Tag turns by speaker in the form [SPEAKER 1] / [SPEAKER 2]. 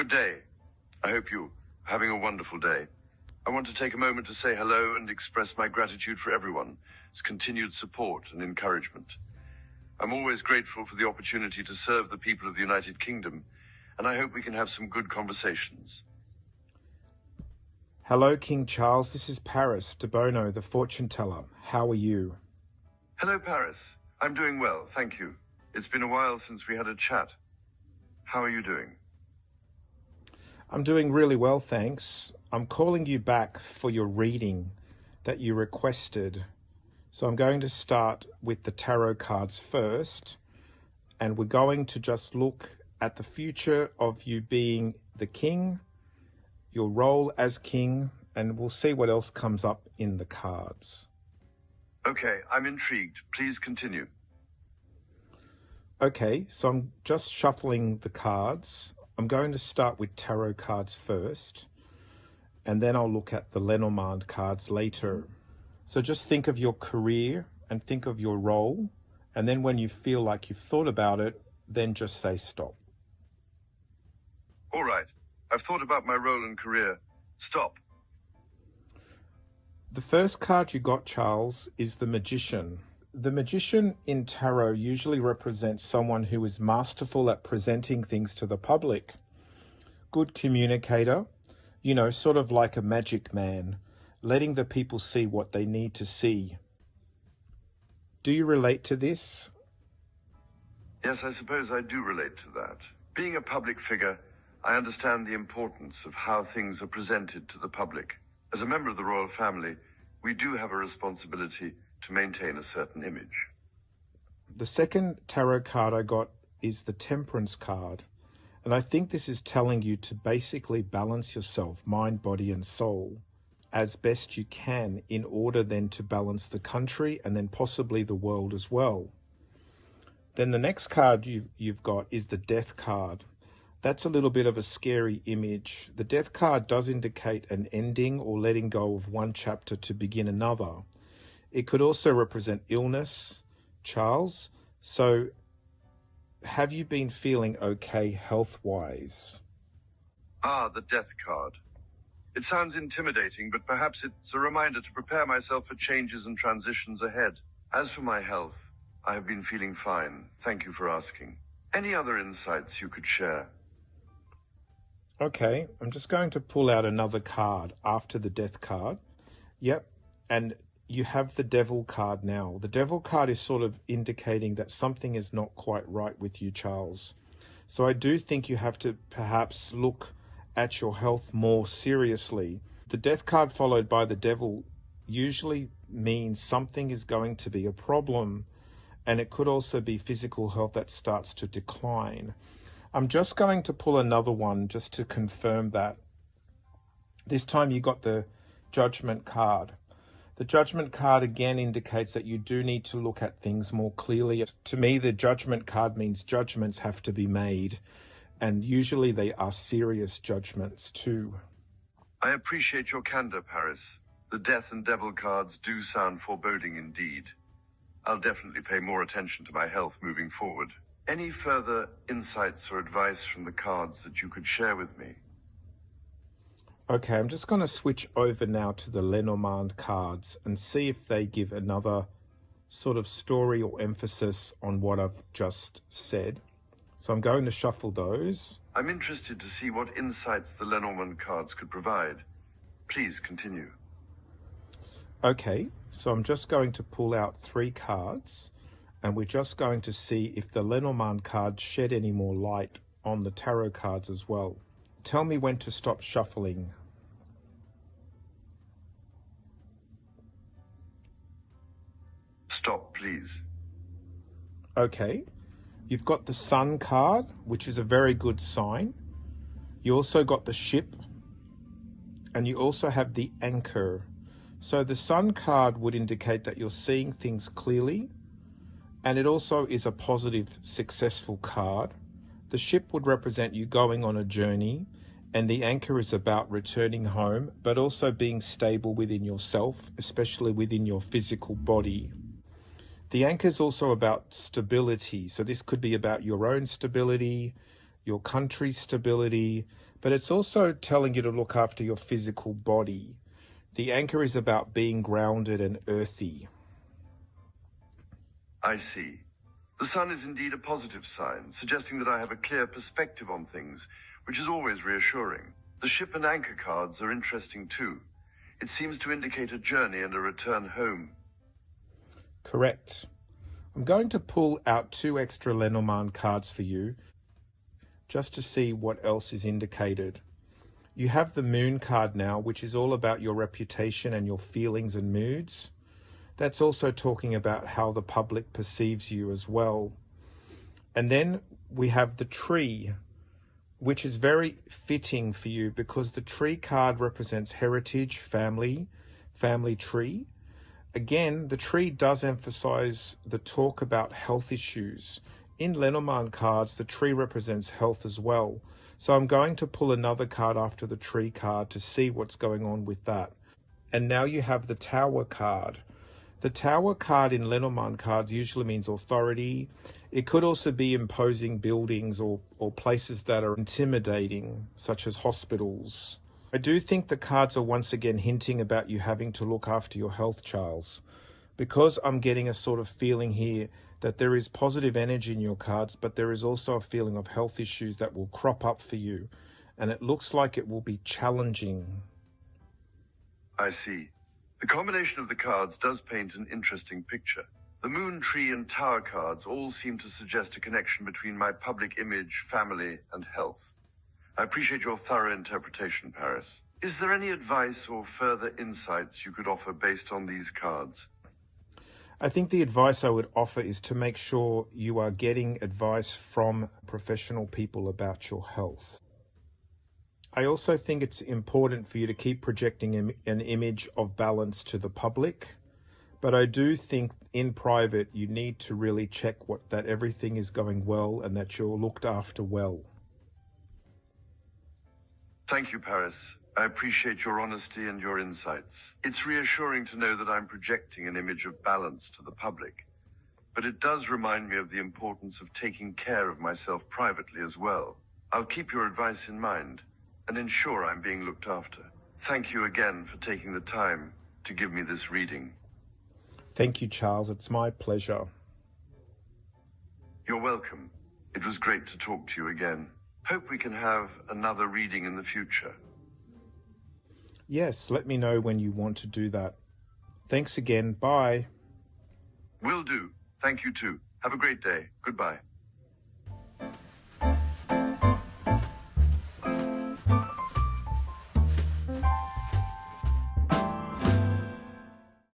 [SPEAKER 1] Good day. I hope you're having a wonderful day. I want to take a moment to say hello and express my gratitude for everyone's continued support and encouragement. I'm always grateful for the opportunity to serve the people of the United Kingdom, and I hope we can have some good conversations.
[SPEAKER 2] Hello, King Charles. This is Paris, Debono, the fortune teller. How are you?
[SPEAKER 1] Hello, Paris. I'm doing well, thank you. It's been a while since we had a chat. How are you doing?
[SPEAKER 2] I'm doing really well, thanks. I'm calling you back for your reading that you requested. So I'm going to start with the tarot cards first, and we're going to just look at the future of you being the king, your role as king, and we'll see what else comes up in the cards.
[SPEAKER 1] Okay, I'm intrigued. Please continue.
[SPEAKER 2] Okay, so I'm just shuffling the cards. I'm going to start with tarot cards first, and then I'll look at the Lenormand cards later. So just think of your career and think of your role, and then when you feel like you've thought about it, then just say stop.
[SPEAKER 1] All right, I've thought about my role and career. Stop.
[SPEAKER 2] The first card you got, Charles, is the Magician. The Magician in tarot usually represents someone who is masterful at presenting things to the public. Good communicator, sort of like a magic man, letting the people see what they need to see. Do you relate to this?
[SPEAKER 1] Yes, I suppose I do relate to that. Being a public figure, I understand the importance of how things are presented to the public. As a member of the royal family, we do have a responsibility to maintain a certain image.
[SPEAKER 2] The second tarot card I got is the Temperance card, and I think this is telling you to basically balance yourself, mind, body and soul, as best you can in order then to balance the country and then possibly the world as well. Then the next card you've got is the Death card. That's a little bit of a scary image. The Death card does indicate an ending or letting go of one chapter to begin another. It could also represent illness, Charles. So have you been feeling okay health-wise?
[SPEAKER 1] Ah, the Death card. It sounds intimidating, but perhaps it's a reminder to prepare myself for changes and transitions ahead. As for my health, I have been feeling fine. Thank you for asking. Any other insights you could share?
[SPEAKER 2] Okay, I'm just going to pull out another card after the Death card. Yep, and you have the Devil card now. The Devil card is sort of indicating that something is not quite right with you, Charles. So I do think you have to perhaps look at your health more seriously. The Death card followed by the Devil usually means something is going to be a problem, and it could also be physical health that starts to decline. I'm just going to pull another one just to confirm that. This time you got the Judgment card. The Judgment card again indicates that you do need to look at things more clearly. To me, the Judgment card means judgments have to be made, and usually they are serious judgments too.
[SPEAKER 1] I appreciate your candor, Paris. The Death and Devil cards do sound foreboding indeed. I'll definitely pay more attention to my health moving forward. Any further insights or advice from the cards that you could share with me?
[SPEAKER 2] Okay, I'm just going to switch over now to the Lenormand cards and see if they give another sort of story or emphasis on what I've just said. So I'm going to shuffle those.
[SPEAKER 1] I'm interested to see what insights the Lenormand cards could provide. Please continue.
[SPEAKER 2] Okay, so I'm just going to pull out 3 cards, and we're just going to see if the Lenormand cards shed any more light on the tarot cards as well. Tell me when to stop shuffling.
[SPEAKER 1] Stop, please.
[SPEAKER 2] Okay, you've got the Sun card, which is a very good sign. You also got the Ship, and you also have the Anchor. So the Sun card would indicate that you're seeing things clearly, and it also is a positive, successful card. The Ship would represent you going on a journey, and the Anchor is about returning home, but also being stable within yourself, especially within your physical body. The Anchor is also about stability. So this could be about your own stability, your country's stability, but it's also telling you to look after your physical body. The anchor is about being grounded and earthy.
[SPEAKER 1] I see. The sun is indeed a positive sign, suggesting that I have a clear perspective on things, which is always reassuring. The ship and anchor cards are interesting too. It seems to indicate a journey and a return home.
[SPEAKER 2] Correct. I'm going to pull out 2 extra Lenormand cards for you, just to see what else is indicated. You have the Moon card now, which is all about your reputation and your feelings and moods. That's also talking about how the public perceives you as well. And then we have the Tree, which is very fitting for you because the Tree card represents heritage, family tree. Again, the Tree does emphasize the talk about health issues. In Lenormand cards, the Tree represents health as well. So I'm going to pull another card after the Tree card to see what's going on with that. And now you have the Tower card. The Tower card in Lenormand cards usually means authority. It could also be imposing buildings or places that are intimidating, such as hospitals. I do think the cards are once again hinting about you having to look after your health, Charles, because I'm getting a sort of feeling here that there is positive energy in your cards, but there is also a feeling of health issues that will crop up for you, and it looks like it will be challenging.
[SPEAKER 1] I see. The combination of the cards does paint an interesting picture. The Moon, Tree, and Tower cards all seem to suggest a connection between my public image, family, and health. I appreciate your thorough interpretation, Paris. Is there any advice or further insights you could offer based on these cards?
[SPEAKER 2] I think the advice I would offer is to make sure you are getting advice from professional people about your health. I also think it's important for you to keep projecting an image of balance to the public, but I do think in private you need to really check that everything is going well and that you're looked after well.
[SPEAKER 1] Thank you, Paris. I appreciate your honesty and your insights. It's reassuring to know that I'm projecting an image of balance to the public, but it does remind me of the importance of taking care of myself privately as well. I'll keep your advice in mind and ensure I'm being looked after. Thank you again for taking the time to give me this reading.
[SPEAKER 2] Thank you, Charles. It's my pleasure.
[SPEAKER 1] You're welcome. It was great to talk to you again. Hope we can have another reading in the future.
[SPEAKER 2] Yes, let me know when you want to do that. Thanks again. Bye.
[SPEAKER 1] Will do. Thank you too. Have a great day. Goodbye.